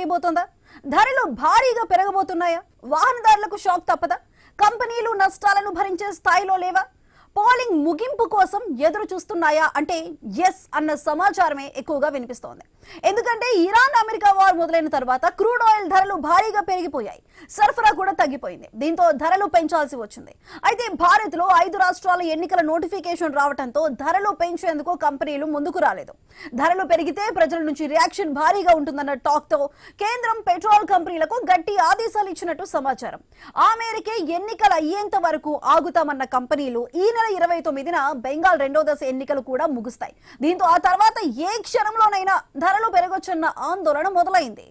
చేయబోతోందా? ధరలు భారీగా పెరగబోతున్నాయా? వాహనదారులకు షాక్ తప్పదా? కంపెనీలు నష్టాలను భరించే స్థాయిలో లేవా? పోలింగ్ ముగింపు కోసం ఎదురు చూస్తున్నాయా అంటే ఎస్ అన్న సమాచారమే ఎక్కువగా వినిపిస్తోంది. ఎందుకంటే ఇరాన్ అమెరికా వార్ మొదలైన తర్వాత క్రూడ్ ఆయిల్ ధరలు భారీగా పెరిగిపోయాయి, సరఫరా కూడా తగ్గిపోయింది. దీంతో ధరలు పెంచాల్సి వచ్చింది. అయితే భారత్ లో 5 రాష్ట్రాల ఎన్నికల నోటిఫికేషన్ రావడంతో ధరలు పెంచేందుకు కంపెనీలు ముందుకు రాలేదు. ధరలు పెరిగితే ప్రజల నుంచి రియాక్షన్ భారీగా ఉంటుందన్న టాక్ తో కేంద్రం పెట్రోల్ కంపెనీలకు గట్టి ఆదేశాలు ఇచ్చినట్టు సమాచారం. ఆ మేరకే ఎన్నికలు అయ్యేంత వరకు ఆగుతామన్న కంపెనీలు ఈ నెల 29న బెంగాల్ 2వ దశ ఎన్నికలు కూడా ముగుస్తాయి. దీంతో ఆ తర్వాత ఏ క్షణంలోనైనా ధరలు పెరగొచ్చన్న ఆందోళన మొదలైంది.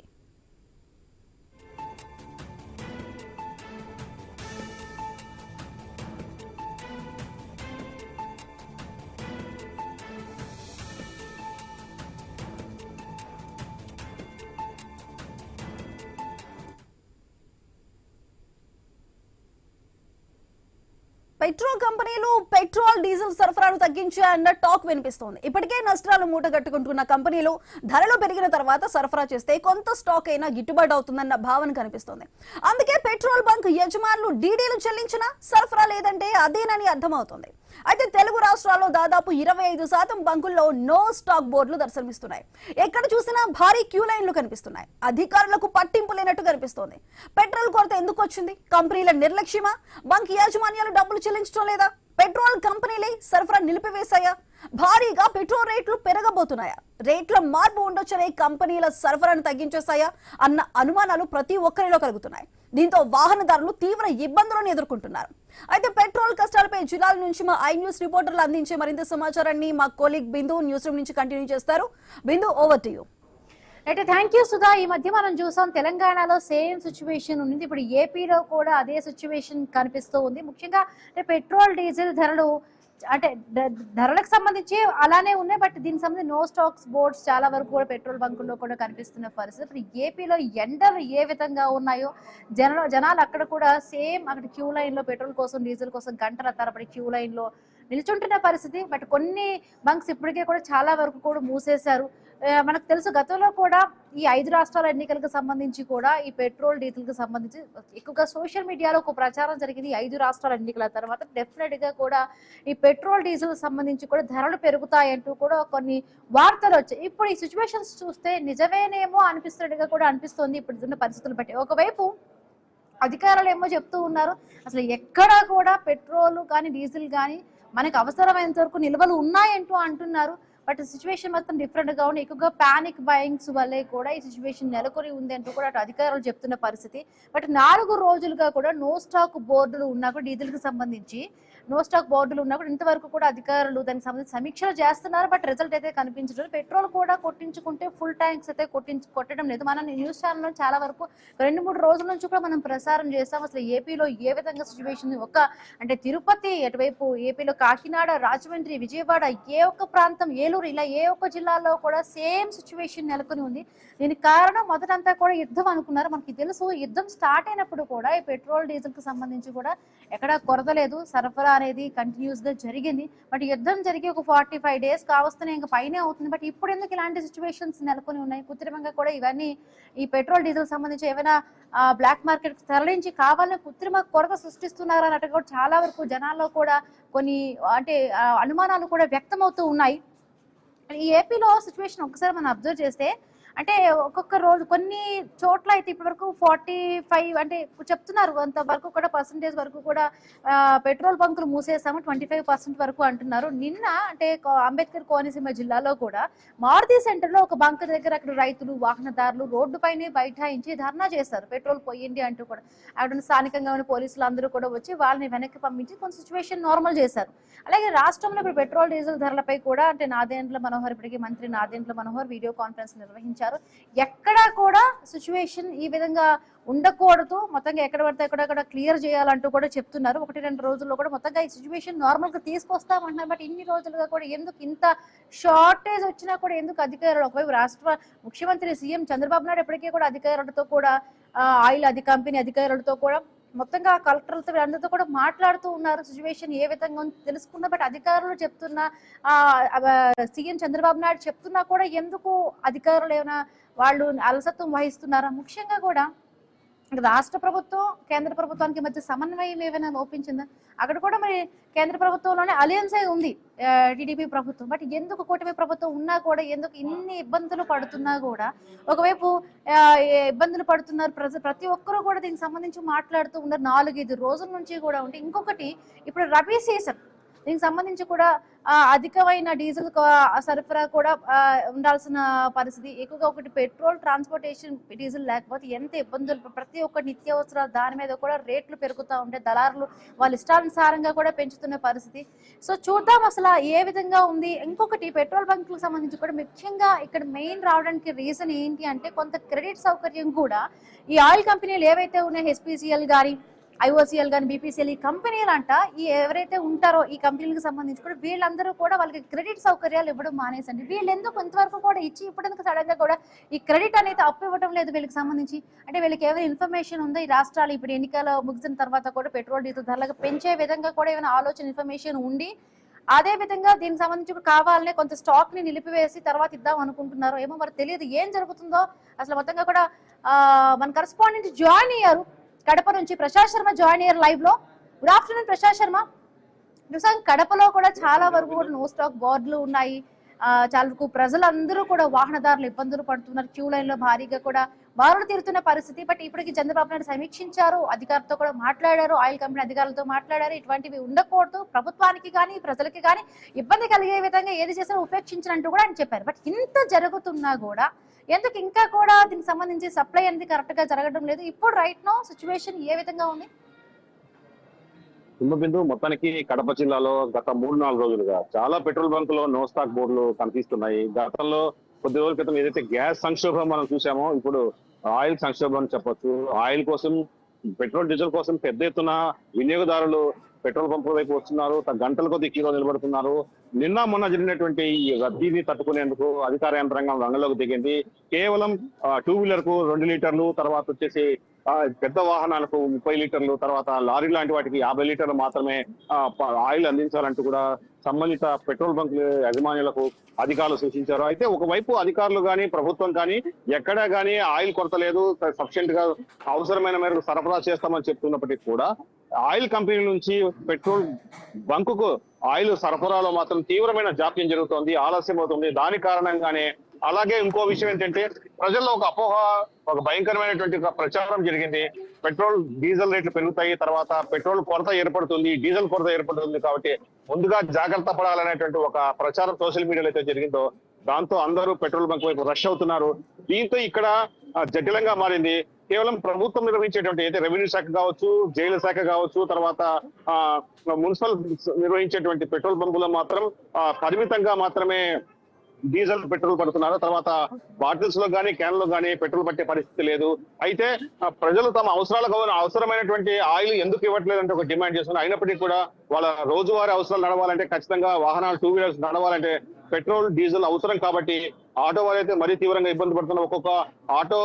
పెట్రోల్ కంపెనీలు పెట్రోల్ డీజిల్ సరఫరాను తగ్గించాయన్న టాక్ వినిపిస్తోంది. ఇప్పటికే నష్టాలు మూటగట్టుకుంటున్న కంపెనీలు ధరలు పెరిగిన తర్వాత సరఫరా చేస్తే కొంత స్టాక్ అయినా గిట్టుబాటు అవుతుందన్న భావన కనిపిస్తోంది. అందుకే పెట్రోల్ బంక్ యజమానులు డీడీలు చెల్లించినా సరఫరా లేదంటే అదేనని అర్థమవుతోంది. అయితే తెలుగు రాష్ట్రాల్లో దాదాపు 25% బంకుల్లో నో స్టాక్ బోర్డులు దర్శనమిస్తున్నాయి. ఎక్కడ చూసినా భారీ క్యూ లైన్లు కనిపిస్తున్నాయి. అధికారులకు పట్టింపు లేనట్టు కనిపిస్తోంది. పెట్రోల్ కొరత ఎందుకు వచ్చింది? కంపెనీల నిర్లక్ష్యమా? బంక్ యాజమాన్యాలు డబ్బులు చెల్లించడం లేదా? పెట్రోల్ కంపెనీలే సరఫరా నిలిపివేశాయా? భారీగా పెట్రోల్ రేట్లు పెరగబోతున్నాయా? రేట్ల మార్పు ఉండొచ్చనే కంపెనీల సరఫరాను తగ్గించేశాయా అన్న అనుమానాలు ప్రతి ఒక్కరిలో కలుగుతున్నాయి. దీంతో వాహనదారులు తీవ్ర ఇబ్బందులను ఎదుర్కొంటున్నారు. అయితే పెట్రోల్ కష్టాలపై జిల్లాల నుంచి మా ఐ న్యూస్ రిపోర్టర్లు అందించే మరింత సమాచారాన్ని మా కోలీగ్ బిందు న్యూస్ రూమ్ నుంచి కంటిన్యూ చేస్తారు. బిందు, ఓవర్ టు యూ. అయితే థ్యాంక్ యూ సుధా. ఈ మధ్య మనం చూసాం తెలంగాణలో సేమ్ సిచ్యువేషన్ ఉంది, ఇప్పుడు ఏపీలో కూడా అదే సిచ్యువేషన్ కనిపిస్తూ ఉంది. ముఖ్యంగా పెట్రోల్ డీజిల్ ధరలు అంటే ధరలకు సంబంధించి అలానే ఉన్నాయి, బట్ దీనికి సంబంధించి నో స్టాక్స్ బోర్డ్స్ చాలా వరకు కూడా పెట్రోల్ బంకుల్లో కూడా కనిపిస్తున్న పరిస్థితి. ఇప్పుడు ఏపీలో ఎండలు ఏ విధంగా ఉన్నాయో జనాలు అక్కడ కూడా సేమ్ అక్కడ క్యూ లైన్లో పెట్రోల్ కోసం డీజిల్ కోసం గంటల తరబడి క్యూ లైన్లో నిల్చుంటున్న పరిస్థితి. బట్ కొన్ని బంక్స్ ఇప్పటికే కూడా చాలా వరకు కూడా మూసేశారు. మనకు తెలుసు గతంలో కూడా ఈ 5 రాష్ట్రాల ఎన్నికలకు సంబంధించి కూడా ఈ పెట్రోల్ డీజిల్కి సంబంధించి ఎక్కువగా సోషల్ మీడియాలో ఒక ప్రచారం జరిగింది. 5 రాష్ట్రాల ఎన్నికల తర్వాత డెఫినెట్గా కూడా ఈ పెట్రోల్ డీజిల్ సంబంధించి కూడా ధరలు పెరుగుతాయంటూ కూడా కొన్ని వార్తలు వచ్చాయి. ఇప్పుడు ఈ సిచ్యువేషన్స్ చూస్తే నిజమేనేమో అనిపిస్తున్నట్టుగా కూడా అనిపిస్తోంది ఇప్పుడున్న పరిస్థితులు బట్టి. ఒకవైపు అధికారులు ఏమో చెప్తూ ఉన్నారు, అసలు ఎక్కడా కూడా పెట్రోల్ కానీ డీజిల్ కానీ మనకు అవసరమైనంత వరకు నిల్వలు ఉన్నాయంటూ అంటున్నారు. బట్ సిచ్యువేషన్ మొత్తం డిఫరెంట్ గా ఉంది. ఎక్కువగా ప్యానిక్ బయింగ్స్ వల్లే కూడా ఈ సిచ్యువేషన్ నెలకొని ఉంది అంటూ కూడా అటు అధికారులు చెప్తున్న పరిస్థితి. బట్ 4 రోజులుగా కూడా నో స్టాక్ బోర్డులు ఉన్నా కూడా డీజిల్ కి సంబంధించి నో స్టాక్ బోర్డులు ఉన్నా కూడా ఇంతవరకు కూడా అధికారులు దానికి సంబంధించి సమీక్షలు చేస్తున్నారు. బట్ రిజల్ట్ అయితే కనిపించడం. పెట్రోల్ కూడా కొట్టించుకుంటే ఫుల్ ట్యాంక్స్ అయితే కొట్టడం లేదు. మన న్యూస్ ఛానల్లో చాలా వరకు 2-3 రోజుల నుంచి కూడా మనం ప్రసారం చేస్తాం. అసలు ఏపీలో ఏ విధంగా సిచ్యువేషన్ అంటే తిరుపతి, అటువైపు ఏపీలో కాకినాడ, రాజమండ్రి, విజయవాడ, ఏ ఒక్క ప్రాంతం, ఏలూరు, ఇలా ఏ ఒక్క జిల్లాలో కూడా సేమ్ సిచ్యువేషన్ నెలకొని ఉంది. దీనికి కారణం మొదటంతా కూడా యుద్ధం అనుకున్నారు. మనకి తెలుసు యుద్ధం స్టార్ట్ అయినప్పుడు కూడా ఈ పెట్రోల్ డీజిల్ కి సంబంధించి కూడా ఎక్కడా కొరత లేదు, సరఫరా అనేది కంటిన్యూస్ గా జరిగింది. బట్ యుద్ధం జరిగి ఒక 45 days కావస్తూనే ఇంకా పైనే అవుతుంది. బట్ ఇప్పుడు ఎందుకు ఇలాంటి సిచ్యువేషన్స్ నెలకొని ఉన్నాయి? కృత్రిమంగా కూడా ఇవన్నీ ఈ పెట్రోల్ డీజిల్ సంబంధించి ఏమైనా బ్లాక్ మార్కెట్ తరలించి కావాలని కృత్రిమ కొరత సృష్టిస్తున్నారు అన్నట్టు కూడా చాలా వరకు జనాల్లో కూడా కొన్ని అంటే అనుమానాలు కూడా వ్యక్తమవుతూ ఉన్నాయి. ఈ ఏపీలో సిచ్యువేషన్ ఒకసారి మనం అబ్జర్వ్ చేస్తే అంటే ఒక్కొక్క రోజు కొన్ని చోట్ల అయితే ఇప్పటి వరకు 45 అంటే చెప్తున్నారు అంత వరకు కూడా పర్సంటేజ్ వరకు కూడా పెట్రోల్ బంకులు మూసేసాము, 25% వరకు అంటున్నారు. నిన్న అంటే అంబేద్కర్ కోనసీమ జిల్లాలో కూడా మారుతి సెంటర్ లో ఒక బంక్ దగ్గర అక్కడ రైతులు, వాహనదారులు రోడ్డు పైనే బైఠాయించి ధర్నా చేస్తారు, పెట్రోల్ పోయండి అంటూ కూడా. అక్కడ స్థానికంగా ఉన్న పోలీసులు అందరూ కూడా వచ్చి వాళ్ళని వెనక్కి పంపించి కొంత సిచ్యువేషన్ నార్మల్ చేశారు. అలాగే రాష్ట్రంలో ఇప్పుడు పెట్రోల్ డీజిల్ ధరలపై కూడా అంటే నాదెండ్ల మనోహర్, ఇప్పటికీ మంత్రి నాదెండ్ల మనోహర్ వీడియో కాన్ఫరెన్స్ నిర్వహించారు. ఎక్కడా కూడా సిచ్యువేషన్ ఈ విధంగా ఉండకూడదు, మొత్తంగా ఎక్కడ పడితే ఎక్కడెక్కడ క్లియర్ చేయాలంటూ కూడా చెప్తున్నారు. 1-2 రోజుల్లో కూడా మొత్తంగా ఈ సిచ్యువేషన్ నార్మల్ గా తీసుకొస్తామంటున్నారు. బట్ ఇన్ని రోజులుగా కూడా ఎందుకు ఇంత షార్టేజ్ వచ్చినా కూడా ఎందుకు అధికారులు, ఒకవైపు రాష్ట్ర ముఖ్యమంత్రి సీఎం చంద్రబాబు నాయుడు ఇప్పటికీ కూడా అధికారులతో కూడా ఆయిల్ కంపెనీ అధికారులతో కూడా మొత్తంగా కలెక్టర్లతో వీళ్ళందరితో కూడా మాట్లాడుతూ ఉన్నారు. సిచ్యువేషన్ ఏ విధంగా ఉందో తెలుసుకున్నా, బట్ అధికారులు చెప్తున్నా సీఎం చంద్రబాబు నాయుడు చెప్తున్నా కూడా ఎందుకు అధికారులు ఏమైనా వాళ్ళు అలసత్వం వహిస్తున్నారా? ముఖ్యంగా కూడా రాష్ట్ర ప్రభుత్వం కేంద్ర ప్రభుత్వానికి మధ్య సమన్వయం ఏమైనా లోపించిందా? అక్కడ కూడా మరి కేంద్ర ప్రభుత్వంలోనే అలయన్సే ఉంది టీడీపీ ప్రభుత్వం. బట్ ఎందుకు కూటమి ప్రభుత్వం ఉన్నా కూడా ఎందుకు ఇన్ని ఇబ్బందులు పడుతున్నా కూడా ఒకవైపు ఇబ్బందులు పడుతున్నారు ప్రతి ఒక్కరూ కూడా దీనికి సంబంధించి మాట్లాడుతూ ఉన్నారు 4-5 రోజుల నుంచి కూడా ఉంటే. ఇంకొకటి ఇప్పుడు రబీ సీజన్, దీనికి సంబంధించి కూడా అధికమైన డీజిల్ సరఫరా కూడా ఉండాల్సిన పరిస్థితి. ఎక్కువగా ఒకటి పెట్రోల్ ట్రాన్స్పోర్టేషన్ డీజిల్ లేకపోతే ఎంత ఇబ్బందులు, ప్రతి ఒక్క నిత్యావసరాలు దాని మీద కూడా రేట్లు పెరుగుతూ ఉంటాయి. దళారులు వాళ్ళ ఇష్టానుసారంగా కూడా పెంచుతున్న పరిస్థితి. సో చూద్దాం అసలు ఏ విధంగా ఉంది. ఇంకొకటి పెట్రోల్ బంకులకు సంబంధించి కూడా ముఖ్యంగా ఇక్కడ మెయిన్ రావడానికి రీజన్ ఏంటి అంటే కొంత క్రెడిట్ సౌకర్యం కూడా ఈ ఆయిల్ కంపెనీలు ఏవైతే ఉన్నాయో హెచ్పిసిఎల్ కానీ ఐఓసిఎల్ కానీ బీపీసీఎల్ ఈ కంపెనీలు అంట ఈ ఎవరైతే ఉంటారో ఈ కంపెనీలకు సంబంధించి కూడా వీళ్ళందరూ కూడా వాళ్ళకి క్రెడిట్ సౌకర్యాలు ఇవ్వడం మానేసండి. వీళ్ళు ఎందుకు ఇంతవరకు కూడా ఇచ్చి ఇప్పుడు సడన్ గా కూడా ఈ క్రెడిట్ అనేది అప్పు ఇవ్వడం లేదు వీళ్ళకి సంబంధించి? అంటే వీళ్ళకి ఏమైనా ఇన్ఫర్మేషన్ ఉందా? ఈ రాష్ట్రాలు ఇప్పుడు ఎన్నికలు ముగిసిన తర్వాత కూడా పెట్రోల్ డీజిల్ ధరలకు పెంచే విధంగా కూడా ఏమైనా ఆలోచన ఇన్ఫర్మేషన్ ఉండి అదే విధంగా దీనికి సంబంధించి కావాలనే కొంత స్టాక్ ని నిలిపివేసి తర్వాత ఇద్దాం అనుకుంటున్నారు ఏమో, మరి తెలియదు ఏం జరుగుతుందో అసలు. మొత్తంగా కూడా మన కరెస్పాండెంట్ జాయిన్ అయ్యారు కడప నుంచి, ప్రశాంత్ శర్మ జాయిన్ అయ్యారు లైవ్ లో. Good afternoon Prashant Sharma. కడపలో కూడా చాలా వరకు కూడా నో స్టాక్ బోర్డులు ఉన్నాయి. చాలా వరకు ప్రజలందరూ కూడా వాహనదారులు ఇబ్బందులు పడుతున్నారు. క్యూ లైన్ లో భారీగా కూడా బారులు తీరుతున్న పరిస్థితి. బట్ ఇప్పటికి చంద్రబాబు నాయుడు సమీక్షించారు, అధికారులతో కూడా మాట్లాడారు, ఆయిల్ కంపెనీ అధికారులతో మాట్లాడారు. ఇటువంటివి ఉండకూడదు, ప్రభుత్వానికి కానీ ప్రజలకి కానీ ఇబ్బంది కలిగే విధంగా ఏది చేసినా ఉపేక్షించినట్టు కూడా ఆయన చెప్పారు. బట్ ఇంత జరుగుతున్నా కూడా ఎందుకు ఇంకా కూడా దీనికి సంబంధించి సప్లై అనేది కరెక్ట్ గా జరగడం లేదు? ఇప్పుడు రైట్ నో సిచ్యువేషన్ ఏ విధంగా ఉంది? హిమబిందు, మొత్తానికి కడప జిల్లాలో గత 3-4 రోజులుగా చాలా పెట్రోల్ బంకులో నో స్టాక్ బోర్డులు కనిపిస్తున్నాయి. గతంలో కొద్ది రోజుల క్రితం ఏదైతే గ్యాస్ సంక్షోభం మనం చూసామో ఇప్పుడు ఆయిల్ సంక్షోభం అని చెప్పొచ్చు. ఆయిల్ కోసం, పెట్రోల్ డీజిల్ కోసం పెద్ద ఎత్తున వినియోగదారులు పెట్రోల్ పంపుల వైపు వస్తున్నారు. గంటల కొద్ది క్యూలో నిలబడుతున్నారు. నిన్న మొన్న జరిగినటువంటి ఈ రద్దీని తట్టుకునేందుకు అధికార యంత్రాంగం రంగంలోకి దిగింది. కేవలం 2 వీలర్ కు 2 లీటర్లు, తర్వాత వచ్చేసి పెద్ద వాహనాలకు 30 లీటర్లు, తర్వాత లారీ లాంటి వాటికి 50 లీటర్లు మాత్రమే ఆయిల్ అందించాలంటూ కూడా సంబంధిత పెట్రోల్ బంకుల యజమానులకు అధికారులు సూచించారు. అయితే ఒకవైపు అధికారులు కానీ ప్రభుత్వం కానీ ఎక్కడా కానీ ఆయిల్ కొరత లేదు, సఫిషియెంట్ గా అవసరమైన మేరకు సరఫరా చేస్తామని చెప్తున్నప్పటికీ కూడా ఆయిల్ కంపెనీ నుంచి పెట్రోల్ బంకుకు ఆయిల్ సరఫరాలో మాత్రం తీవ్రమైన జాప్యం జరుగుతోంది, ఆలస్యం అవుతుంది. దాని కారణంగానే అలాగే ఇంకో విషయం ఏంటంటే ప్రజల్లో ఒక అపోహ, ఒక భయంకరమైనటువంటి ప్రచారం జరిగింది. పెట్రోల్ డీజిల్ రేట్లు పెరుగుతాయి, తర్వాత పెట్రోల్ కొరత ఏర్పడుతుంది, డీజిల్ కొరత ఏర్పడుతుంది, కాబట్టి ముందుగా జాగ్రత్త పడాలనేటువంటి ఒక ప్రచారం సోషల్ మీడియాలో అయితే జరిగిందో దాంతో అందరూ పెట్రోల్ బంక్ వైపు రష్ అవుతున్నారు. దీంతో ఇక్కడ జటిలంగా మారింది. కేవలం ప్రభుత్వం నిర్వహించేటువంటి అయితే రెవెన్యూ శాఖ కావచ్చు, జైలు శాఖ కావచ్చు, తర్వాత మున్సిపల్ నిర్వహించేటువంటి పెట్రోల్ బంకులో మాత్రం పరిమితంగా మాత్రమే డీజిల్ పెట్రోల్ పడుతున్నారు. తర్వాత బాటిల్స్ లో కానీ క్యాన్ లో కానీ పెట్రోల్ పట్టే పరిస్థితి లేదు. అయితే ప్రజలు తమ అవసరాలకు అవసరమైనటువంటి ఆయిల్ ఎందుకు ఇవ్వట్లేదంటే ఒక డిమాండ్ చేస్తున్నారు. అయినప్పటికీ కూడా వాళ్ళ రోజువారీ అవసరాలు నడవాలంటే ఖచ్చితంగా వాహనాలు 2 వీలర్స్ నడవాలంటే పెట్రోల్ డీజిల్ అవసరం కాబట్టి ఆటో వారైతే మరీ తీవ్రంగా ఇబ్బంది పడుతున్నారు. ఒక్కొక్క ఆటో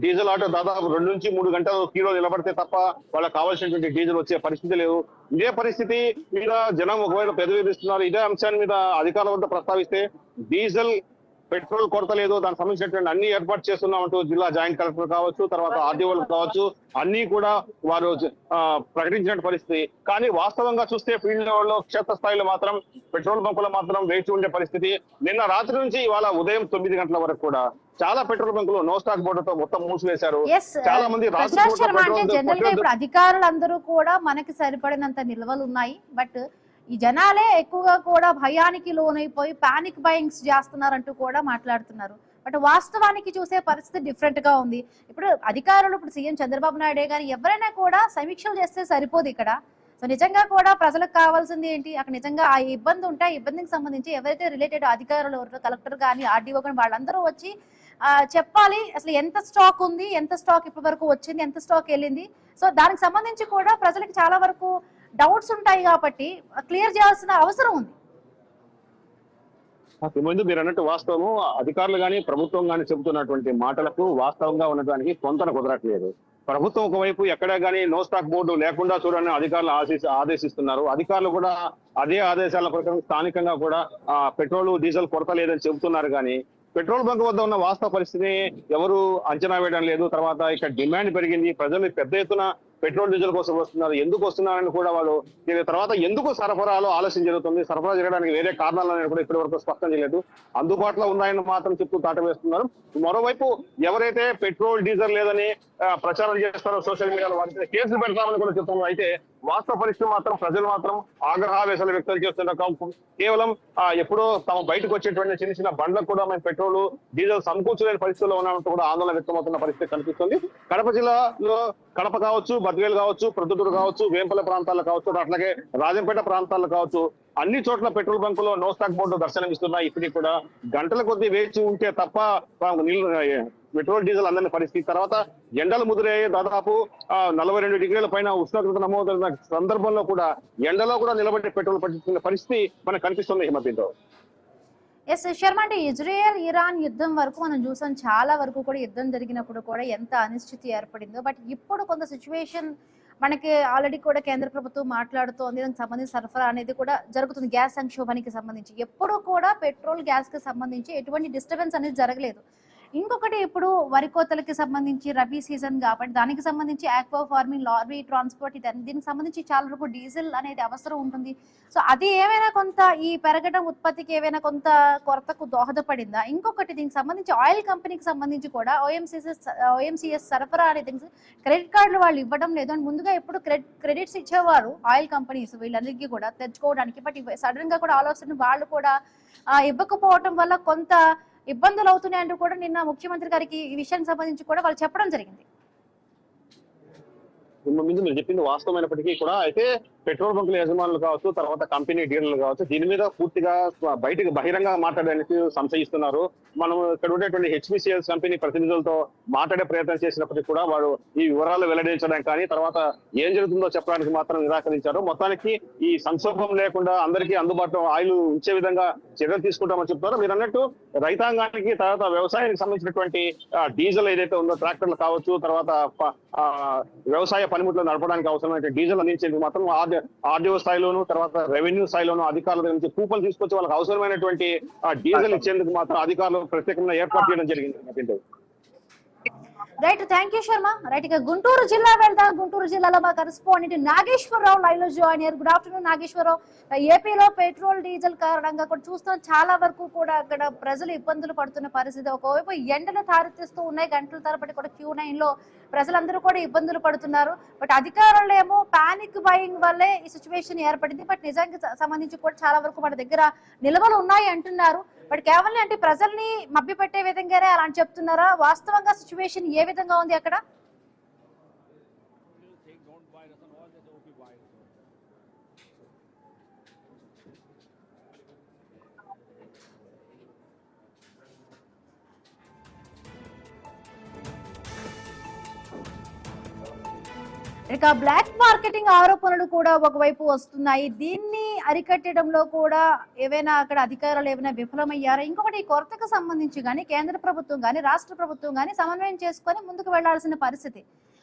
డీజిల్ ఆటో దాదాపు 2 నుంచి 3 గంటలు క్యూలో నిలబడితే తప్ప వాళ్ళకి కావాల్సినటువంటి డీజిల్ వచ్చే పరిస్థితి లేదు. ఇదే పరిస్థితి మీద జనం ఒకవేళ పెదవిస్తున్నారు. ఇదే అంశాన్ని మీద అధికారుల వద్ద ప్రస్తావిస్తే డీజిల్ పెట్రోల్ కొరత లేదు, దానికి సంబంధించినటువంటి అన్ని ఏర్పాటు చేస్తున్నామంటూ జిల్లా జాయింట్ కలెక్టర్ కావచ్చు, తర్వాత ఆర్డీఓలు కావచ్చు, అన్ని కూడా వారు ప్రకటించిన పరిస్థితి. కానీ వాస్తవంగా చూస్తే ఫీల్డ్ లెవెల్లో క్షేత్రస్థాయిలో మాత్రం పెట్రోల్ బంకులు మాత్రం వేచి ఉండే పరిస్థితి. నిన్న రాత్రి నుంచి ఇవాళ ఉదయం 9 గంటల వరకు కూడా చాలా పెట్రోల్ బంకులు నో స్టాక్ బోర్డుతో మొత్తం మూసివేశారు. చాలా మంది ఇప్పుడు అధికారులందరూ కూడా మనకి సరిపడినంత నిల్వలు ఉన్నాయి, బట్ ఈ జనాలే ఎక్కువగా కూడా భయానికి లోనైపోయి పానిక్ బయింగ్స్ చేస్తున్నారంటూ కూడా మాట్లాడుతున్నారు. బట్ వాస్తవానికి చూసే పరిస్థితి డిఫరెంట్ గా ఉంది. ఇప్పుడు అధికారులు, ఇప్పుడు సీఎం చంద్రబాబు నాయుడే గాని ఎవరైనా కూడా సమీక్షలు చేస్తే సరిపోదు ఇక్కడ. సో నిజంగా కూడా ప్రజలకు కావాల్సింది ఏంటి? అక్కడ నిజంగా ఆ ఇబ్బంది ఉంటే ఆ ఇబ్బందికి సంబంధించి ఎవరైతే రిలేటెడ్ అధికారులు, కలెక్టర్ కానీ ఆర్డీఓ కానీ వాళ్ళందరూ వచ్చి చెప్పాలి అసలు ఎంత స్టాక్ ఉంది, ఎంత స్టాక్ ఇప్పటి వరకు వచ్చింది, ఎంత స్టాక్ వెళ్ళింది. సో దానికి సంబంధించి కూడా ప్రజలకు చాలా వరకు డౌట్స్ ఉంటాయి కాబట్టి క్లియర్ చేయాల్సిన అవసరం ఉంది. ముందు మీరు అన్నట్టు వాస్తవము, అధికారులు కానీ ప్రభుత్వం కానీ చెబుతున్నటువంటి మాటలకు వాస్తవంగా ఉన్నదానికి కొంత కుదరట్లేదు. ప్రభుత్వం ఒకవైపు ఎక్కడా కానీ నో స్టాక్ బోర్డు లేకుండా చూడని అధికారులు ఆదేశిస్తున్నారు. అధికారులు కూడా అదే ఆదేశాల ప్రకారం స్థానికంగా కూడా పెట్రోల్ డీజిల్ కొరత లేదని చెబుతున్నారు. కానీ పెట్రోల్ బంక్ వద్ద ఉన్న వాస్తవ పరిస్థితిని ఎవరు అంచనా వేయడం లేదు. తర్వాత ఇక్కడ డిమాండ్ పెరిగింది, ప్రజలు పెద్ద ఎత్తున పెట్రోల్ డీజిల్ కోసం వస్తున్నారు. ఎందుకు వస్తున్నారని కూడా వాళ్ళు తర్వాత ఎందుకు సరఫరాలో ఆలస్యం జరుగుతుంది, సరఫరా జరగడానికి వేరే కారణాలను కూడా ఇప్పటి వరకు స్పష్టం చేయలేదు. అందుబాటులో ఉన్నాయని మాత్రం చెప్తూ దాటవేస్తున్నారు. మరోవైపు ఎవరైతే పెట్రోల్ డీజిల్ లేదని ప్రచారం చేస్తారో సోషల్ మీడియాలో వారి కేసులు పెడతామని కూడా చెప్తున్నారు. అయితే వాస్తవ పరిస్థితి మాత్రం ప్రజలు మాత్రం ఆగ్రహావేశాలు వ్యక్తం చేస్తున్నారు. కేవలం ఎప్పుడో తమ బయటకు వచ్చేటువంటి చిన్న చిన్న బండ్లకు కూడా మేము పెట్రోల్ డీజిల్ సమకూర్చలేని పరిస్థితుల్లో ఉన్నామంటూ కూడా ఆందోళన వ్యక్తమవుతున్న పరిస్థితి కనిపిస్తుంది. కడప జిల్లాలో కడప కావచ్చు, బద్వేలు కావచ్చు, ప్రొద్దుటూరు కావచ్చు, వేంపల్లి ప్రాంతాల్లో కావచ్చు, అట్లాగే రాజంపేట ప్రాంతాల్లో కావచ్చు, అన్ని చోట్ల పెట్రోల్ బంకులో నో స్టాక్ బోర్డు దర్శనమిస్తున్నాయి. ఇప్పటికి కూడా గంటల కొద్దీ వేచి ఉంటే తప్ప పెట్రోల్ డీజిల్ అందని పరిస్థితి. తర్వాత ఎండలు ముదిరయ్యే దాదాపు 42 డిగ్రీల పైన ఉష్ణోగ్రత నమోదైన సందర్భంలో కూడా ఎండలో కూడా నిలబడి పెట్రోల్ పట్టించుకునే పరిస్థితి మనకు కనిపిస్తుంది. హిమబిందు. ఎస్ శర్మ, అంటే ఇజ్రాయెల్ ఇరాన్ యుద్ధం వరకు మనం చూసాం, చాలా వరకు కూడా యుద్ధం జరిగినప్పుడు కూడా ఎంత అనిశ్చితి ఏర్పడిందో. బట్ ఇప్పుడు కొంత సిచ్యువేషన్ మనకి ఆల్రెడీ కూడా కేంద్ర ప్రభుత్వం మాట్లాడుతోంది, దానికి సంబంధించి సరఫరా అనేది కూడా జరుగుతుంది. గ్యాస్ సంక్షోభానికి సంబంధించి ఎప్పుడు కూడా పెట్రోల్ గ్యాస్ కి సంబంధించి ఎటువంటి డిస్టర్బెన్స్ అనేది జరగలేదు. ఇంకొకటి ఇప్పుడు వరి కోతలకి సంబంధించి రబీ సీజన్ కాబట్టి దానికి సంబంధించి ఆక్వా ఫార్మింగ్, లారీ ట్రాన్స్పోర్ట్, దీనికి సంబంధించి చాలా వరకు డీజిల్ అనేది అవసరం ఉంటుంది. సో అది ఏమైనా కొంత ఈ పెరగడం ఉత్పత్తికి ఏమైనా కొంత కొరతకు దోహదపడిందా? ఇంకొకటి దీనికి సంబంధించి ఆయిల్ కంపెనీకి సంబంధించి కూడా ఓఎంసీఎస్ సరఫరా అనేది క్రెడిట్ కార్డులు వాళ్ళు ఇవ్వడం లేదు. అని ముందుగా ఎప్పుడు క్రెడిట్స్ ఇచ్చేవారు ఆయిల్ కంపెనీస్ వీళ్ళందరికీ కూడా తెచ్చుకోవడానికి. బట్ సడన్ గా కూడా ఆలోచన వాళ్ళు కూడా ఇవ్వకపోవడం వల్ల కొంత ఇబ్బందులు అవుతున్నాయంటూ కూడా నిన్న ముఖ్యమంత్రి గారికి ఈ విషయానికి సంబంధించి కూడా వాళ్ళు చెప్పడం జరిగింది. ముందు మీరు చెప్పింది వాస్తవమైనప్పటికీ కూడా అయితే పెట్రోల్ బంకుల యజమానులు కావచ్చు, తర్వాత కంపెనీ డీలర్లు కావచ్చు, దీని మీద పూర్తిగా బయటకు బహిరంగ మాట్లాడడానికి సంశయిస్తున్నారు. మనం ఇక్కడ ఉండేటువంటి హెచ్పిసిఎల్ కంపెనీ ప్రతినిధులతో మాట్లాడే ప్రయత్నం చేసినప్పటికీ కూడా వారు ఈ వివరాలు వెల్లడించడానికి కానీ తర్వాత ఏం జరుగుతుందో చెప్పడానికి మాత్రం నిరాకరించారు. మొత్తానికి ఈ సంక్షోభం లేకుండా అందరికీ అందుబాటులో ఆయిల్ ఉంచే విధంగా చర్యలు తీసుకుంటామని చెప్తున్నారు. మీరు అన్నట్టు రైతాంగానికి, తర్వాత వ్యవసాయానికి సంబంధించినటువంటి డీజిల్ ఏదైతే ఉందో ట్రాక్టర్లు కావచ్చు, తర్వాత వ్యవసాయ పనిముట్లు నడపడానికి అవసరమైన డీజిల్ అందించేందుకు మాత్రం ఆర్డీఓ స్థాయిలోను, తర్వాత రెవెన్యూ స్థాయిలోను అధికారుల దగ్గర నుంచి కూపన్లు తీసుకొచ్చి వాళ్ళకి అవసరమైనటువంటి డీజిల్ ఇచ్చేందుకు మాత్రం అధికారులు ప్రత్యేకంగా ఏర్పాటు చేయడం జరిగింది. Right, thank you Sharma. Right, ఇక గుంటూరు జిల్లా వెళ్దాం. గుంటూరు జిల్లాలో మా కరెస్పాండెంట్ నాగేశ్వరరావు లైవ్ లో జాయిన్ అయ్యారు. Good afternoon Nageswararao. ఏపీలో పెట్రోల్ డీజిల్ కారణంగా కూడా చూస్తున్నాం, చాలా వరకు కూడా అక్కడ ప్రజలు ఇబ్బందులు పడుతున్న పరిస్థితి. ఒకవైపు ఎండలు తారెత్తిస్తూ ఉన్నాయి, గంటల తరబడి కూడా Q9 లో ప్రజలందరూ కూడా ఇబ్బందులు పడుతున్నారు. బట్ అధికారులు ఏమో పానిక్ బయింగ్ వల్లే ఈ సిచ్యువేషన్ ఏర్పడింది. బట్ నిజానికి సంబంధించి కూడా చాలా వరకు మన దగ్గర నిల్వలు ఉన్నాయి అంటున్నారు. బట్ కేవలం అంటే ప్రజల్ని మభ్యపెట్టే విధంగానే అలా చెప్తున్నారా? వాస్తవంగా సిచ్యువేషన్ ఏ విధంగా ఉంది అక్కడ? ఇక బ్లాక్ మార్కెటింగ్ ఆరోపణలు కూడా ఒకవైపు వస్తున్నాయి. దీన్ని అరికట్టడంలో కూడా ఏవైనా అక్కడ అధికారులు ఏమైనా విఫలమయ్యారా? ఇంకొకటి ఈ కొరతకు సంబంధించి కానీ కేంద్ర ప్రభుత్వం కానీ రాష్ట్ర ప్రభుత్వం కానీ సమన్వయం చేసుకొని ముందుకు వెళ్లాల్సిన పరిస్థితి.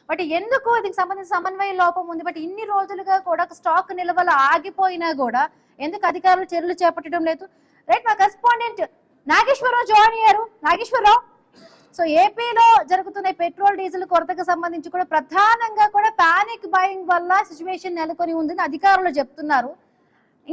బట్ ఎందుకు దీనికి సంబంధించిన సమన్వయ లోపం ఉంది? బట్ ఇన్ని రోజులుగా కూడా స్టాక్ నిల్వలు ఆగిపోయినా కూడా ఎందుకు అధికారులు చర్యలు చేపట్టడం లేదు? రైట్, మా కరెస్పాండెంట్ నాగేశ్వరరావు జాయిన్ అయ్యారు. నాగేశ్వరరావు, సో ఏపీలో జరుగుతున్న పెట్రోల్ డీజిల్ కొరతకు సంబంధించి కూడా ప్రధానంగా కూడా పానిక్ బయింగ్ వల్ల సిచ్యువేషన్ నెలకొని ఉందని అధికారులు చెప్తున్నారు.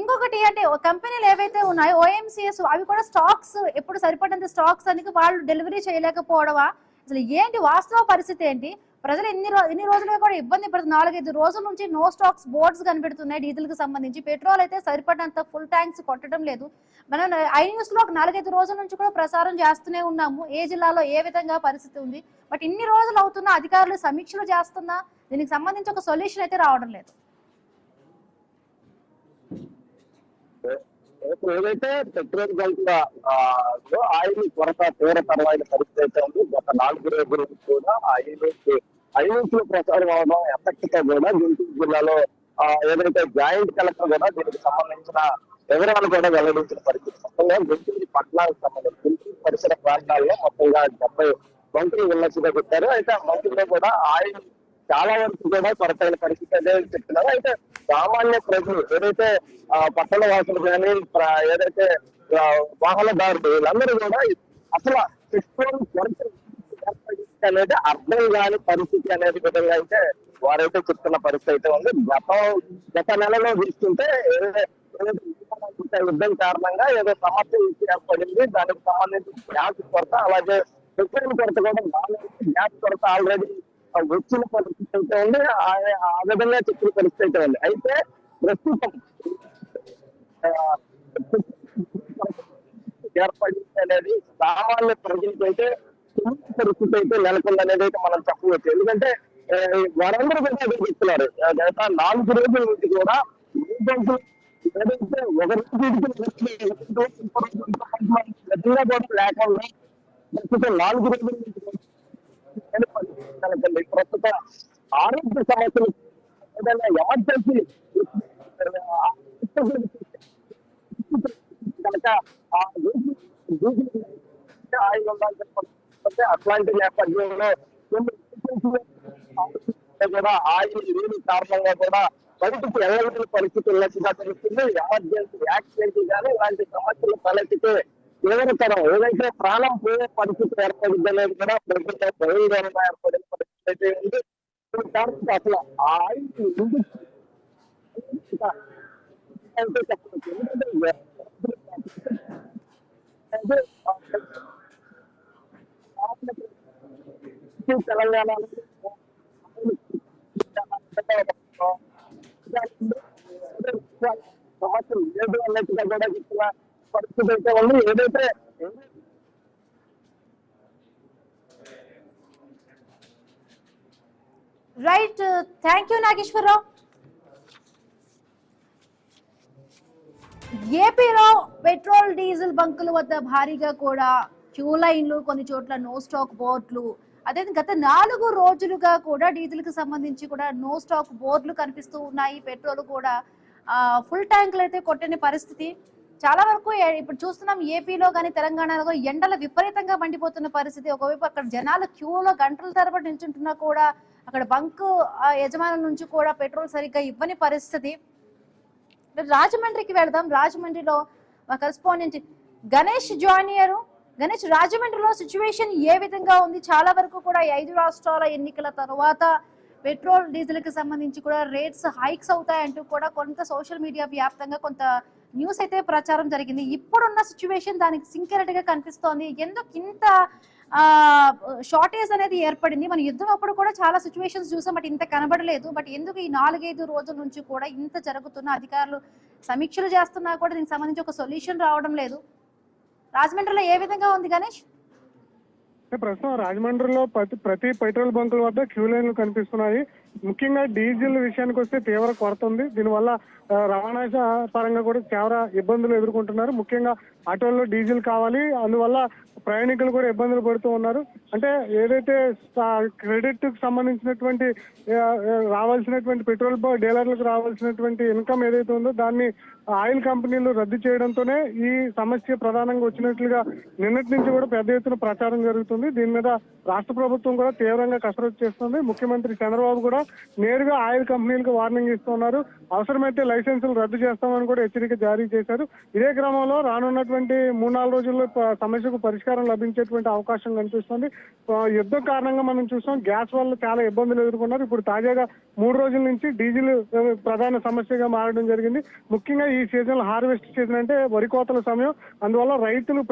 ఇంకొకటి అంటే కంపెనీలు ఏవైతే ఉన్నాయో OMCS అవి కూడా స్టాక్స్ ఎప్పుడు సరిపడినంత స్టాక్స్ అనేది వాళ్ళు డెలివరీ చేయలేకపోవడమా? అసలు ఏంటి వాస్తవ పరిస్థితి ఏంటి? ప్రజలు ఎన్ని రోజులుగా కూడా ఇబ్బంది పడుతుంది. 4-5 రోజుల నుంచి నో స్టాక్స్ బోర్డ్స్ కనిపెడుతున్నాయి డీజిల్ కి సంబంధించి. పెట్రోల్ అయితే సరిపడినంత ఫుల్ ట్యాంక్స్ కొట్టడం లేదు. మనం iNews లో 4-5 రోజుల నుంచి కూడా ప్రసారం చేస్తూనే ఉన్నాము ఏ జిల్లాలో ఏ విధంగా పరిస్థితి ఉంది. బట్ ఇన్ని రోజులు అవుతున్నా అధికారులు సమీక్షలు చేస్తున్నా దీనికి సంబంధించి ఒక సొల్యూషన్ అయితే రావడం లేదు. ఏదైతే పెట్రోల్ బంకుల ఆయిల్ కొరత తీవ్రతరమైన పరిస్థితి అయితే ఉంది. గత 4 రోజుల నుంచి కూడా ఐన్యూస్ లో ప్రచారం అవడం ఎఫెక్ట్ తో కూడా గుంటూరు జిల్లాలో ఏదైతే జాయింట్ కలెక్టర్ కూడా దీనికి సంబంధించిన వివరాలు కూడా వెల్లడించిన పరిస్థితి. మొత్తంగా గుంటూరు పట్టణానికి సంబంధించి గుంటూరు పరిసర ప్రాంతాల్లో మొత్తంగా 70 బంకులు ఉన్నట్టుగా పెట్టారు. అయితే ఆ బంకుల్లో కూడా ఆయిల్ చాలా వరకు కూడా కొరతైన పరిస్థితి అనేది చెప్తున్నారు. అయితే సామాన్య ప్రజలు ఏదైతే పట్టణ వాసులు కానీ ఏదైతే వాహనదారులు వీళ్ళందరూ కూడా అసలు పెట్రోల్ కొరత అనేది అర్థం కాని పరిస్థితి అనేది విధంగా అయితే వారైతే చెప్తున్న పరిస్థితి అయితే ఉంది. గత నెలలో చూస్తుంటే యుద్ధం కారణంగా ఏదో సమస్య ఏర్పడింది, దానికి సంబంధించి గ్యాస్ కొరత, అలాగే పెట్రోల్ కొరత కూడా గ్యాస్ కొరత ఆల్రెడీ వచ్చిన పరిస్థితి అయితే ఉంది. ఆ విధంగా చెప్పిన పరిస్థితి అయితే ఉంది. అయితే ప్రస్తుతం ఏర్పడింది అనేది సామాన్య ప్రజలకి అయితే పరిస్థితి అయితే నెలకొందనేది అయితే మనం చెప్పవచ్చు. ఎందుకంటే వారందరూ కూడా అదే చెప్తున్నారు. గత 4 రోజుల నుంచి కూడా ఏదైతే ఒక గట్టిగా కూడా లేకుండా ప్రస్తుతం 4 రోజుల నుంచి నెలకొంది. ప్రస్తుతం ఆరోగ్య సమస్యలు ఏదైనా ఎమర్జెన్సీ కనుక ఆయిల్ ఉండాలని చెప్పి అట్లాంటి నేపథ్యంలో కూడా ఆయిల్ లేని కారణంగా కూడా బయటకు వెళ్ళలేని పరిస్థితి ఉన్నట్టుగా తెలుస్తుంది. ఎమర్జెన్సీ యాక్సిడెంట్ కానీ ఇలాంటి సమస్యలు తలెత్తితే తీవ్రతరం ఏదైతే ప్రాణం పోయే పరిస్థితి ఏర్పడింది అనేది కూడా ప్రభుత్వం బహిరంగంగా ఏర్పడిన పరిస్థితి అయితే ఉంది. అసలు ఆ ఆయిల్ అంటే చెప్పవచ్చు. ఎందుకంటే తెలంగాణ సమస్యలు లేదు అన్నట్టుగా కూడా చెప్తున్న పరిస్థితి అయితే ఉంది. ఏదైతే రైట్, థ్యాంక్ యూ నాగేశ్వరరావు. ఏపీలో పెట్రోల్ డీజిల్ బంకుల వద్ద భారీగా కూడా క్యూ లైన్లు, కొన్ని చోట్ల నో స్టాక్ బోర్డులు, అదే గత 4 రోజులుగా కూడా డీజిల్ కి సంబంధించి కూడా నో స్టాక్ బోర్డులు కనిపిస్తూ ఉన్నాయి. పెట్రోల్ కూడా ఫుల్ ట్యాంకులు అయితే కొట్టని పరిస్థితి. చాలా వరకు ఇప్పుడు చూస్తున్నాం ఏపీలో కానీ తెలంగాణలో ఎండలు విపరీతంగా మండిపోతున్న పరిస్థితి. ఒకవైపు అక్కడ జనాలు క్యూలో గంటల తరబడి నిల్చుంటున్నా కూడా అక్కడ బంక్ యజమానుల నుంచి కూడా పెట్రోల్ సరిగ్గా ఇవ్వని పరిస్థితి. రాజమండ్రికి వెళదాం. రాజమండ్రిలో మా కరెస్పాండెంట్ గణేష్ జాయిన్ అయ్యారు. గణేష్, రాజమండ్రిలో సిచ్యువేషన్ ఏ విధంగా ఉంది? చాలా వరకు కూడా 5 రాష్ట్రాల ఎన్నికల తర్వాత పెట్రోల్ డీజిల్ కి సంబంధించి కూడా రేట్స్ హైక్స్ అవుతాయంటూ కూడా కొంత సోషల్ మీడియా వ్యాప్తంగా కొంత న్యూస్ అయితే ప్రచారం జరిగింది. ఇప్పుడున్న సిచ్యువేషన్ దానికి సింకరెట్గా కనిపిస్తోంది. ఎందుకు ఇంత షార్టేజ్ అనేది ఏర్పడింది? మన యుద్ధం అప్పుడు కూడా చాలా సిచ్యువేషన్స్ చూసాం, బట్ ఇంత కనబడలేదు. బట్ ఎందుకు ఈ 4-5 రోజుల నుంచి కూడా ఇంత జరుగుతున్న, అధికారులు సమీక్షలు చేస్తున్నా కూడా దీనికి సంబంధించి ఒక సొల్యూషన్ రావడం లేదు? రాజమండ్రిలో ఏ విధంగా ఉంది గణేష్? ప్రస్తుతం రాజమండ్రిలో ప్రతి పెట్రోల్ బంకుల వద్ద క్యూ లైన్లు కనిపిస్తున్నాయి. ముఖ్యంగా డీజిల్ విషయానికి వస్తే తీవ్ర కొరత ఉంది. దీనివల్ల రవాణా పరంగా కూడా తీవ్ర ఇబ్బందులు ఎదుర్కొంటున్నారు. ముఖ్యంగా ఆటోల్లో డీజిల్ కావాలి, అందువల్ల ప్రయాణికులు కూడా ఇబ్బందులు పడుతూ ఉన్నారు. అంటే ఏదైతే క్రెడిట్ కు సంబంధించినటువంటి రావాల్సినటువంటి పెట్రోల్ డీలర్లకు రావాల్సినటువంటి ఇన్కమ్ ఏదైతే ఉందో దాన్ని ఆయిల్ కంపెనీలు రద్దు చేయడంతోనే ఈ సమస్య ప్రధానంగా వచ్చినట్లుగా నిన్నటి నుంచి కూడా పెద్ద ఎత్తున ప్రచారం జరుగుతుంది. దీని మీద రాష్ట్ర ప్రభుత్వం కూడా తీవ్రంగా కసరత్తు చేస్తుంది. ముఖ్యమంత్రి చంద్రబాబు కూడా నేరుగా ఆయిల్ కంపెనీలకు వార్నింగ్ ఇస్తున్నారు. అవసరమైతే లైసెన్సులు రద్దు చేస్తామని కూడా హెచ్చరిక జారీ చేశారు. ఇదే క్రమంలో రానున్నటువంటి 3-4 రోజుల్లో సమస్యకు పరిష్కారం లభించేటువంటి అవకాశం కనిపిస్తుంది. యుద్ధం కారణంగా మనం చూస్తాం, గ్యాస్ వల్ల చాలా ఇబ్బందులు ఎదుర్కొన్నారు. ఇప్పుడు తాజాగా 3 రోజుల నుంచి డీజిల్ ప్రధాన సమస్యగా మారడం జరిగింది. ముఖ్యంగా ఈ సీజన్ హార్వెస్ట్ సీజన్ అంటే వరి కోతల సమయం. అందువల్ల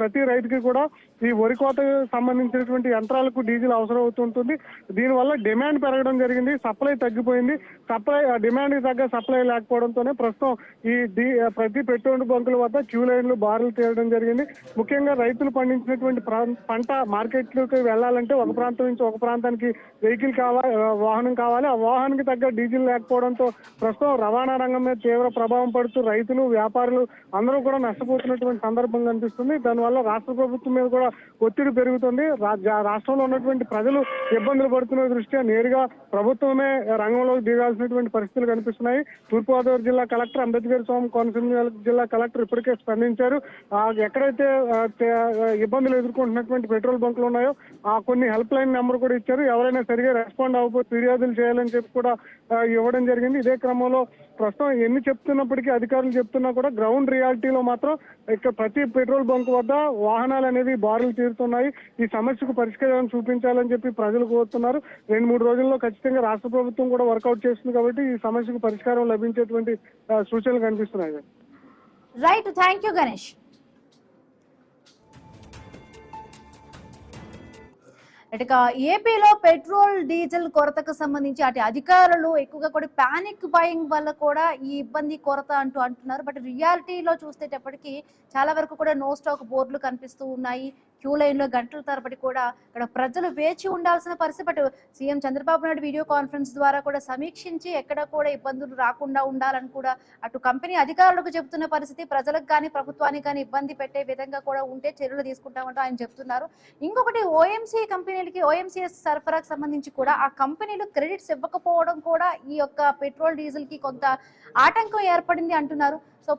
ప్రతి రైతుకి కూడా ఈ వరి కోతకు సంబంధించినటువంటి యంత్రాలకు డీజిల్ అవసరం అవుతుంటుంది. దీనివల్ల డిమాండ్ పెరగడం జరిగింది, సప్లై తగ్గిపోయింది. డిమాండ్ కి తగ్గ సప్లై లేకపోవడంతోనే ప్రస్తుతం ప్రతి పెట్రోల్ బంకుల వద్ద క్యూ లైన్లు బారులు తీయడం జరిగింది. ముఖ్యంగా రైతులు పండించినటువంటి పంట మార్కెట్లోకి వెళ్లాలంటే ఒక ప్రాంతం నుంచి ఒక ప్రాంతానికి వెహికల్ కావాలి, వాహనం కావాలి. ఆ వాహనానికి తగ్గ డీజిల్ లేకపోవడంతో ప్రస్తుతం రవాణా రంగం మీద తీవ్ర ప్రభావం పడుతూ రైతులు, వ్యాపారులు అందరూ కూడా నష్టపోతున్నటువంటి సందర్భం కనిపిస్తుంది. దానివల్ల రాష్ట్ర ప్రభుత్వం మీద కూడా ఒత్తిడి పెరుగుతుంది. రాష్ట్రంలో ఉన్నటువంటి ప్రజలు ఇబ్బందులు పడుతున్న దృష్ట్యా నేరుగా ప్రభుత్వమే రంగంలోకి దిగాల్సినటువంటి పరిస్థితులు కనిపిస్తున్నాయి. తూర్పుగోదావరి జిల్లా కలెక్టర్ అంబేద్కర్ స్వామి కోనసీమ జిల్లా కలెక్టర్ ఇప్పటికే స్పందించారు. ఎక్కడైతే ఇబ్బందులు ఎదుర్కొంటున్నటువంటి పెట్రోల్ బంకులు ఉన్నాయో కొన్ని హెల్ప్ లైన్ నెంబర్ కూడా ఇచ్చారు. ఎవరైనా సరిగా రెస్పాండ్ అవ్వకపోతే ఫిర్యాదులు చేయాలని చెప్పి కూడా ఇవ్వడం జరిగింది. ఇదే క్రమంలో ప్రస్తుతం ఎన్ని చెప్తున్నప్పటికీ అధికారులు చెప్తున్నా కూడా గ్రౌండ్ రియాలిటీలో మాత్రం ఇక్కడ ప్రతి పెట్రోల్ బంక్ వద్ద వాహనాలు అనేవి బారులు తీరుతున్నాయి. ఈ సమస్యకు పరిష్కారం చూపించాలని చెప్పి ప్రజలు కోరుతున్నారు. 2-3 రోజుల్లో ఖచ్చితంగా రాష్ట్ర ప్రభుత్వం కూడా వర్కౌట్ చేస్తుంది కాబట్టి ఈ సమస్యకు పరిష్కారం లభించేటువంటి సూచనలు కనిపిస్తున్నాయి. Right, thank you Ganesh. ఇక ఏపీలో పెట్రోల్ డీజిల్ కొరతకు సంబంధించి అటు అధికారులు ఎక్కువగా కూడా పానిక్ బయింగ్ వల్ల కూడా ఈ ఇబ్బంది కొరత అంటున్నారు. బట్ రియాలిటీలో చూసేటప్పటికి చాలా వరకు కూడా నో స్టాక్ బోర్డులు కనిపిస్తూ ఉన్నాయి. క్యూ లైన్ లో గంటల తరబడి కూడా ఇక్కడ ప్రజలు వేచి ఉండాల్సిన పరిస్థితి. But CM Chandrababu Naidu video conference ద్వారా కూడా సమీక్షించి ఎక్కడ కూడా ఇబ్బందులు రాకుండా ఉండాలని కూడా అటు కంపెనీ అధికారులకు చెబుతున్న పరిస్థితి. ప్రజలకు కానీ ప్రభుత్వానికి కానీ ఇబ్బంది పెట్టే విధంగా కూడా ఉంటే చర్యలు తీసుకుంటామంటూ ఆయన చెప్తున్నారు. ఇంకొకటి ఓఎంసీ కంపెనీలకి ఓఎంసీఎస్ సరఫరాకు సంబంధించి కూడా ఆ కంపెనీలు క్రెడిట్స్ ఇవ్వకపోవడం కూడా ఈ యొక్క పెట్రోల్ డీజిల్ కి కొంత ఆటంకం ఏర్పడింది అంటున్నారు. సో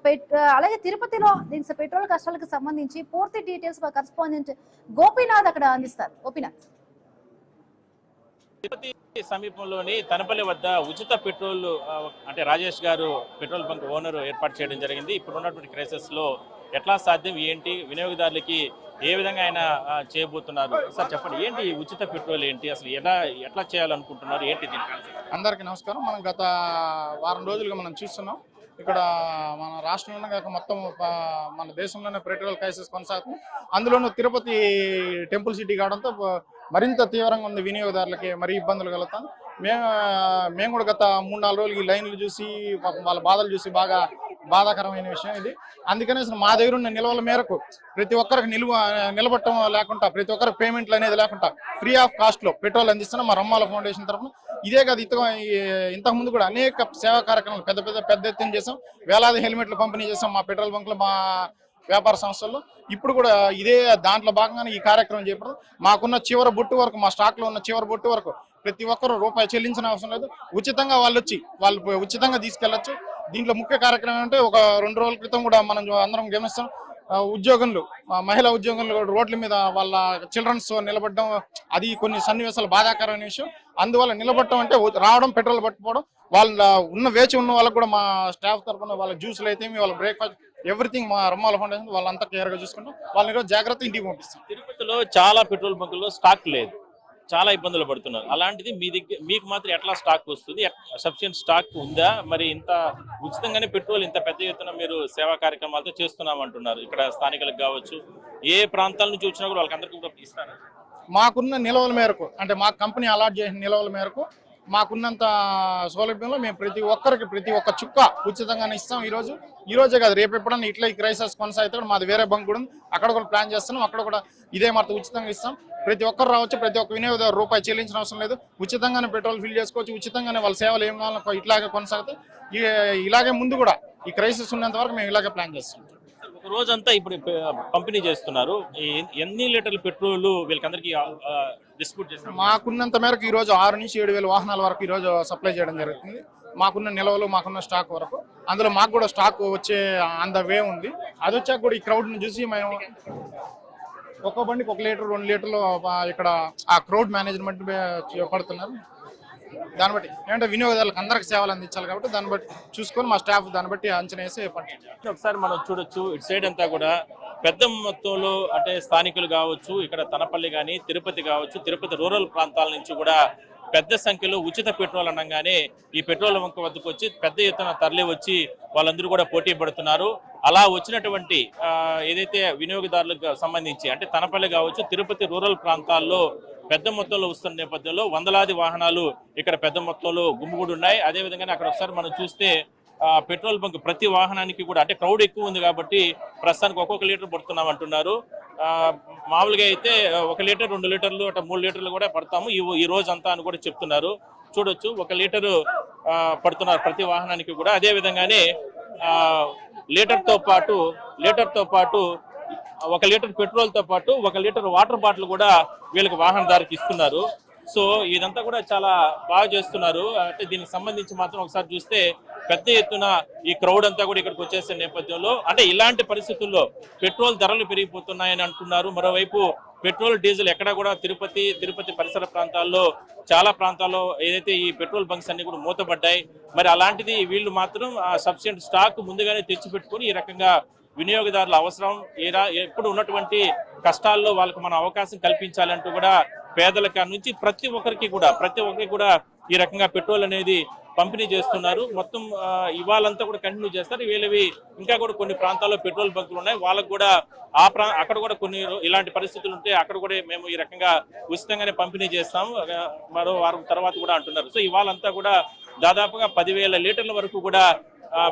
అలాగే తిరుపతిలో దీని పెట్రోల్ కష్టాలకు సంబంధించి పూర్తి డీటెయిల్స్ కరెస్పాండెంట్ గోపీనాథ్ అక్కడ అందిస్తారు. గోపీనాథ్. తిరుపతి సమీపంలోని తనపల్లి వద్ద ఉచిత పెట్రోల్ అంటే రాజేష్ గారు పెట్రోల్ బంక్ ఓనర్ ఏర్పాటు చేయడం జరిగింది. ఇప్పుడు ఉన్నటువంటి క్రైసిస్ లో ఎట్లా సాధ్యం, ఏంటి, వినియోగదారులకి ఏ విధంగా ఆయన చేయబోతున్నారు సార్ చెప్పండి. ఏంటి ఉచిత పెట్రోల్ ఏంటి, అసలు ఎట్లా చేయాలనుకుంటున్నారు, ఏంటి దీనికి? అందరికీ నమస్కారం. మనం గత వారం రోజులుగా మనం చూస్తున్నాం ఇక్కడ మన రాష్ట్రంలోనే కాక మొత్తం మన దేశంలోనే పెట్రోల్ క్రైసిస్ కొనసాగుతుంది. అందులోనూ తిరుపతి టెంపుల్ సిటీ కావడంతో మరింత తీవ్రంగా ఉంది. వినియోగదారులకి మరీ ఇబ్బందులు కలుగుతాం. మేము కూడా గత 3-4 రోజులు ఈ లైన్లు చూసి వాళ్ళ బాధలు చూసి బాగా బాధాకరమైన విషయం ఇది. అందుకనే మా దగ్గర ఉన్న నిల్వల మేరకు ప్రతి ఒక్కరికి నిలబట్టడం లేకుండా, ప్రతి ఒక్కరికి పేమెంట్లు అనేది లేకుండా ఫ్రీ ఆఫ్ కాస్ట్ లో పెట్రోల్ అందిస్తున్నాం మా రమ్మాల ఫౌండేషన్ తరఫున. ఇదే కాదు, ఇంతకు ముందు కూడా అనేక సేవా కార్యక్రమాలు పెద్ద ఎత్తున చేసాం. వేలాది హెల్మెట్లు పంపిణీ చేసాం మా పెట్రోల్ బంకులు, మా వ్యాపార సంస్థల్లో. ఇప్పుడు కూడా ఇదే దాంట్లో భాగంగానే ఈ కార్యక్రమం చేపడతాం. మాకున్న చివరి బొట్టు వరకు, మా స్టాక్ లో ఉన్న చివరి బొట్టు వరకు ప్రతి ఒక్కరు రూపాయి చెల్లించిన అవసరం లేదు. ఉచితంగా వాళ్ళు ఉచితంగా తీసుకెళ్లొచ్చు. దీంట్లో ముఖ్య కార్యక్రమం అంటే ఒక 2 రోజుల క్రితం కూడా మనం అందరం గమనిస్తాం, ఉద్యోగులు, మహిళా ఉద్యోగులు రోడ్ల మీద వాళ్ళ చిల్డ్రన్స్ నిలబడడం, అది కొన్ని సన్నివేశాలు బాధాకరమైన విషయం. అందువల్ల నిలబడటం అంటే రావడం, పెట్రోల్ పట్టుకోవడం, వాళ్ళ వేచి ఉన్న వాళ్ళకు కూడా మా స్టాఫ్ తరఫున వాళ్ళ జ్యూస్లు అయితే వాళ్ళ బ్రేక్ఫాస్ట్ ఎవ్రీథింగ్ మా రమ్మాల ఫౌండేషన్ వాళ్ళంతా కేర్గా చూసుకుంటాం. వాళ్ళని ఈరోజు జాగ్రత్త ఇంటికి పంపిస్తాం. తిరుపతిలో చాలా పెట్రోల్ బంకుల్లో స్టాక్ లేదు, చాలా ఇబ్బందులు పడుతున్నారు. అలాంటిది మీకు మాత్రం ఎట్లా స్టాక్ వస్తుంది? సఫిషియెంట్ స్టాక్ ఉందా? మరి ఇంత ఉచితంగానే పెట్రోల్ ఇంత పెద్ద ఎత్తున మీరు సేవా కార్యక్రమాలతో చేస్తున్నామంటున్నారు. ఇక్కడ స్థానికులకు కావచ్చు, ఏ ప్రాంతాల నుంచి వచ్చినా కూడా వాళ్ళకందరికీ కూడా ఇస్తారు. మాకున్న నిల్వల మేరకు, అంటే మా కంపెనీ అలాట్ చేసిన నిల్వల మేరకు మాకున్నంత సౌలభ్యంలో మేము ప్రతి ఒక్కరికి ప్రతి ఒక్క చుక్క ఉచితంగానే ఇస్తాం. ఈ రోజే కాదు, రేపు ఎప్పుడన్నా ఇట్లా ఈ క్రైసిస్ కొనసాగితే కూడా మాది వేరే బంక్ కూడా ఉంది, అక్కడ కూడా ప్లాన్ చేస్తున్నాం. అక్కడ కూడా ఇదే మాట ఉచితంగా ఇస్తాం. ప్రతి ఒక్కరు రావచ్చు, ప్రతి ఒక్క వినియోగదారు రూపాయి చెల్లించిన అవసరం లేదు. ఉచితంగానే పెట్రోల్ ఫిల్ చేసుకోవచ్చు, ఉచితంగానే వాళ్ళ సేవలు ఏం కావాలో ఇట్లాగే కొనసాగుతాయి. ఇలాగే ముందు కూడా ఈ క్రైసిస్ ఉన్నంత వరకు మేము ఇలాగే ప్లాన్ చేస్తాం. ఒక రోజంతా ఇప్పుడు పంపిణీ చేస్తున్నారు, ఎన్ని లీటర్ల పెట్రోల్ వీళ్ళకందరికీ డిస్ట్రిబ్యూట్ చేస్తారు? మాకున్నంత మేరకు ఈ రోజు 6 నుంచి 7 వేల వాహనాల వరకు ఈ రోజు సప్లై చేయడం జరుగుతుంది. మాకున్న నిల్వలు, మాకున్న స్టాక్ వరకు. అందులో మాకు కూడా స్టాక్ వచ్చే అంత వే ఉంది. అది వచ్చాక కూడా ఈ క్రౌడ్ ని చూసి మేము ఒక్కో బండికి 1 లీటర్ 2 లీటర్లు ఇక్కడ ఆ క్రౌడ్ మేనేజ్మెంట్ పడుతున్నారు. దాన్ని బట్టి ఏంటంటే వినియోగదారులకు అందరికి సేవలు అందించాలి కాబట్టి దాన్ని బట్టి చూసుకొని మా స్టాఫ్ దాన్ని బట్టి అంచనా వేసి ఒకసారి మనం చూడొచ్చు. ఇటు సైడ్ అంతా కూడా పెద్ద మొత్తంలో అంటే స్థానికులు కావచ్చు, ఇక్కడ తనపల్లి కానీ తిరుపతి కావచ్చు, తిరుపతి రూరల్ ప్రాంతాల నుంచి కూడా పెద్ద సంఖ్యలో ఉచిత పెట్రోల్ అనగానే ఈ పెట్రోల్ బంక్ వద్దకు వచ్చి పెద్ద ఎత్తున తరలి వచ్చి వాళ్ళందరూ కూడా పోటీ పడుతున్నారు. అలా వచ్చినటువంటి ఏదైతే వినియోగదారులకు సంబంధించి అంటే తనపల్లి కావచ్చు, తిరుపతి రూరల్ ప్రాంతాల్లో పెద్ద మొత్తంలో వస్తున్న నేపథ్యంలో వందలాది వాహనాలు ఇక్కడ పెద్ద మొత్తంలో గుమిగూడి ఉన్నాయి. అదేవిధంగా అక్కడ ఒకసారి మనం చూస్తే పెట్రోల్ బంక్ ప్రతి వాహనానికి కూడా అంటే క్రౌడ్ ఎక్కువ ఉంది కాబట్టి ప్రస్తుతానికి ఒక్కొక్క లీటర్ పడుతున్నాం అంటున్నారు. మామూలుగా అయితే 1 లీటర్ 2 లీటర్లు అట్లా 3 లీటర్లు కూడా పడతాము ఈ రోజు అంతా అని కూడా చెప్తున్నారు. చూడొచ్చు 1 లీటరు పడుతున్నారు ప్రతి వాహనానికి కూడా. అదే విధంగానే లీటర్తో పాటు 1 లీటర్ పెట్రోల్ తో పాటు 1 లీటర్ వాటర్ బాటిల్ కూడా వీళ్ళకి వాహనదారికి ఇస్తున్నారు. సో ఇదంతా కూడా చాలా బాగా చేస్తున్నారు. అంటే దీనికి సంబంధించి మాత్రం ఒకసారి చూస్తే పెద్ద ఎత్తున ఈ క్రౌడ్ అంతా కూడా ఇక్కడికి వచ్చేసే నేపథ్యంలో అంటే ఇలాంటి పరిస్థితుల్లో పెట్రోల్ ధరలు పెరిగిపోతున్నాయని అంటున్నారు. మరోవైపు పెట్రోల్ డీజిల్ ఎక్కడ కూడా తిరుపతి పరిసర ప్రాంతాల్లో చాలా ప్రాంతాల్లో ఏదైతే ఈ పెట్రోల్ బంక్స్ అన్ని కూడా మూతపడ్డాయి. మరి అలాంటిది వీళ్ళు మాత్రం ఆ సఫిషియెంట్ స్టాక్ ముందుగానే తెచ్చిపెట్టుకుని ఈ రకంగా వినియోగదారుల అవసరం ఎప్పుడు ఉన్నటువంటి కష్టాల్లో వాళ్ళకు మనం అవకాశం కల్పించాలంటూ కూడా పేదల నుంచి ప్రతి ఒక్కరికి కూడా ఈ రకంగా పెట్రోల్ అనేది పంపిణీ చేస్తున్నారు. మొత్తం ఇవాళంతా కూడా కంటిన్యూ చేస్తారు. వీళ్ళవి ఇంకా కూడా కొన్ని ప్రాంతాల్లో పెట్రోల్ బంకులు ఉన్నాయి. వాళ్ళకు కూడా అక్కడ కూడా కొన్ని ఇలాంటి పరిస్థితులు ఉంటే అక్కడ కూడా మేము ఈ రకంగా ఉచితంగానే పంపిణీ చేస్తాము మరో వారం తర్వాత కూడా అంటున్నారు. సో ఇవాళంతా కూడా దాదాపుగా 10,000 లీటర్ల వరకు కూడా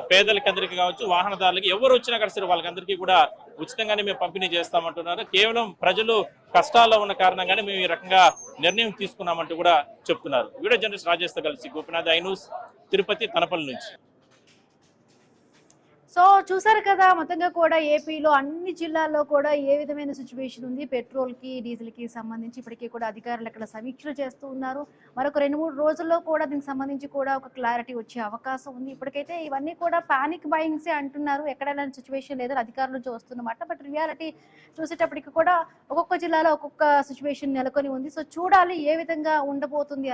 పేదలకి అందరికీ కావచ్చు, వాహనదారులకి ఎవరు వచ్చినా కదా సరే వాళ్ళకందరికీ కూడా ఉచితంగానే మేము పంపిణీ చేస్తామంటున్నారు. కేవలం ప్రజలు కష్టాల్లో ఉన్న కారణంగానే మేము ఈ రకంగా నిర్ణయం తీసుకున్నామంటూ కూడా చెప్తున్నారు. వీడియో జర్నలిస్ట్ రాజేష్ తో కలిసి గోపినాథ్, ఐ న్యూస్, తిరుపతి, తనపల్లి నుంచి. సో చూసారు కదా, మొత్తంగా కూడా ఏపీలో అన్ని జిల్లాల్లో కూడా ఏ విధమైన సిచ్యువేషన్ ఉంది పెట్రోల్ కి డీజిల్ కి సంబంధించి ఇప్పటికీ కూడా అధికారులు అక్కడ సమీక్షలు చేస్తూ ఉన్నారు. మరొక 2-3 రోజుల్లో కూడా దీనికి సంబంధించి కూడా ఒక క్లారిటీ వచ్చే అవకాశం ఉంది. ఇప్పటికైతే ఇవన్నీ కూడా పానిక్ బయింగ్సే అంటున్నారు, ఎక్కడ సిచ్యువేషన్ లేదని అధికారుల నుంచి వస్తున్నమాట. బట్ రియాలిటీ చూసేటప్పటికి కూడా ఒక్కొక్క జిల్లాలో ఒక్కొక్క సిచ్యువేషన్ నెలకొని ఉంది. సో చూడాలి ఏ విధంగా ఉండబోతుంది